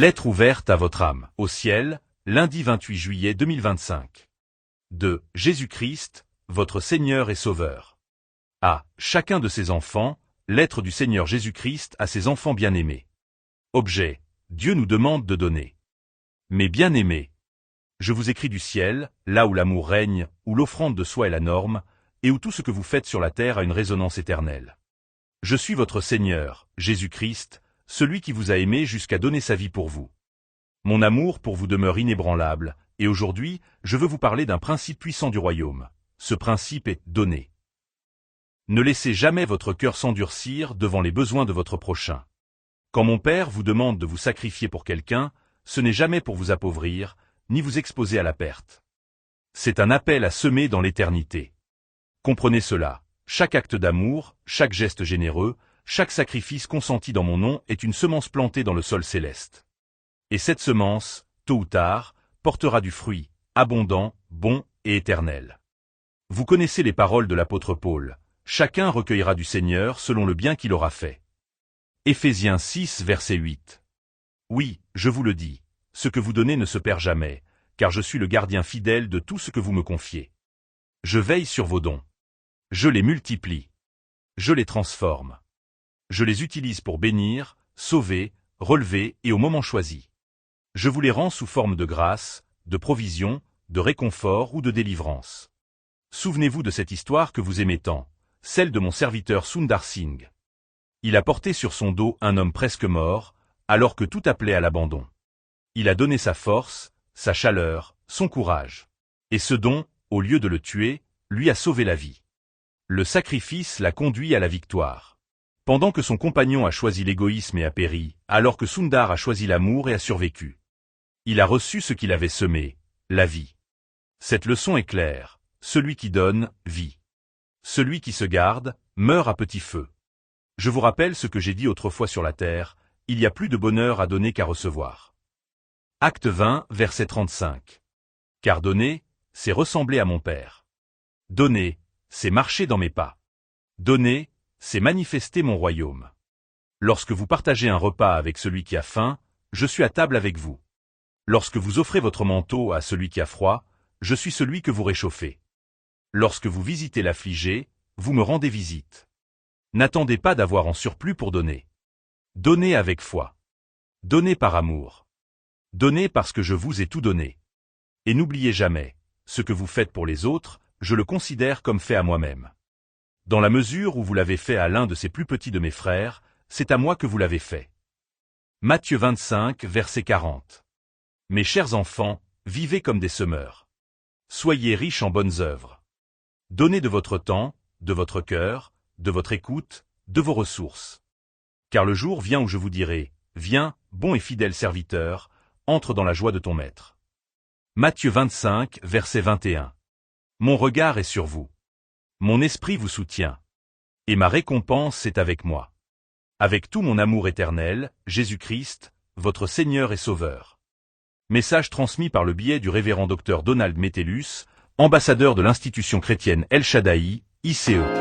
Lettre ouverte à votre âme. Au ciel, lundi 28 juillet 2025. De Jésus-Christ, votre Seigneur et Sauveur. À chacun de ses enfants, lettre du Seigneur Jésus-Christ à ses enfants bien-aimés. Objet, Dieu nous demande de donner. Mes bien-aimés, je vous écris du ciel, là où l'amour règne, où l'offrande de soi est la norme, et où tout ce que vous faites sur la terre a une résonance éternelle. Je suis votre Seigneur, Jésus-Christ, celui qui vous a aimé jusqu'à donner sa vie pour vous. Mon amour pour vous demeure inébranlable, et aujourd'hui, je veux vous parler d'un principe puissant du royaume. Ce principe est donner. Ne laissez jamais votre cœur s'endurcir devant les besoins de votre prochain. Quand mon Père vous demande de vous sacrifier pour quelqu'un, ce n'est jamais pour vous appauvrir, ni vous exposer à la perte. C'est un appel à semer dans l'éternité. Comprenez cela, chaque acte d'amour, chaque geste généreux, chaque sacrifice consenti dans mon nom est une semence plantée dans le sol céleste. Et cette semence, tôt ou tard, portera du fruit, abondant, bon et éternel. Vous connaissez les paroles de l'apôtre Paul, chacun recueillera du Seigneur selon le bien qu'il aura fait. Éphésiens 6, verset 8. Oui, je vous le dis, ce que vous donnez ne se perd jamais, car je suis le gardien fidèle de tout ce que vous me confiez. Je veille sur vos dons. Je les multiplie. Je les transforme. Je les utilise pour bénir, sauver, relever et au moment choisi. Je vous les rends sous forme de grâce, de provision, de réconfort ou de délivrance. Souvenez-vous de cette histoire que vous aimez tant, celle de mon serviteur Sundar Singh. Il a porté sur son dos un homme presque mort, alors que tout appelait à l'abandon. Il a donné sa force, sa chaleur, son courage. Et ce don, au lieu de le tuer, lui a sauvé la vie. Le sacrifice l'a conduit à la victoire. Pendant que son compagnon a choisi l'égoïsme et a péri, alors que Sundar a choisi l'amour et a survécu. Il a reçu ce qu'il avait semé, la vie. Cette leçon est claire, celui qui donne, vit. Celui qui se garde, meurt à petit feu. Je vous rappelle ce que j'ai dit autrefois sur la terre, il y a plus de bonheur à donner qu'à recevoir. Acte 20, verset 35. Car donner, c'est ressembler à mon Père. Donner, c'est marcher dans mes pas. Donner, c'est manifester mon royaume. Lorsque vous partagez un repas avec celui qui a faim, je suis à table avec vous. Lorsque vous offrez votre manteau à celui qui a froid, je suis celui que vous réchauffez. Lorsque vous visitez l'affligé, vous me rendez visite. N'attendez pas d'avoir en surplus pour donner. Donnez avec foi. Donnez par amour. Donnez parce que je vous ai tout donné. Et n'oubliez jamais, ce que vous faites pour les autres, je le considère comme fait à moi-même. Dans la mesure où vous l'avez fait à l'un de ces plus petits de mes frères, c'est à moi que vous l'avez fait. Matthieu 25, verset 40. Mes chers enfants, vivez comme des semeurs. Soyez riches en bonnes œuvres. Donnez de votre temps, de votre cœur, de votre écoute, de vos ressources. Car le jour vient où je vous dirai, viens, bon et fidèle serviteur, entre dans la joie de ton maître. Matthieu 25, verset 21. Mon regard est sur vous. Mon esprit vous soutient. Et ma récompense est avec moi. Avec tout mon amour éternel, Jésus-Christ, votre Seigneur et Sauveur. Message transmis par le biais du révérend Dr Donald Metellus, ambassadeur de l'institution chrétienne El Shaddai, ICE.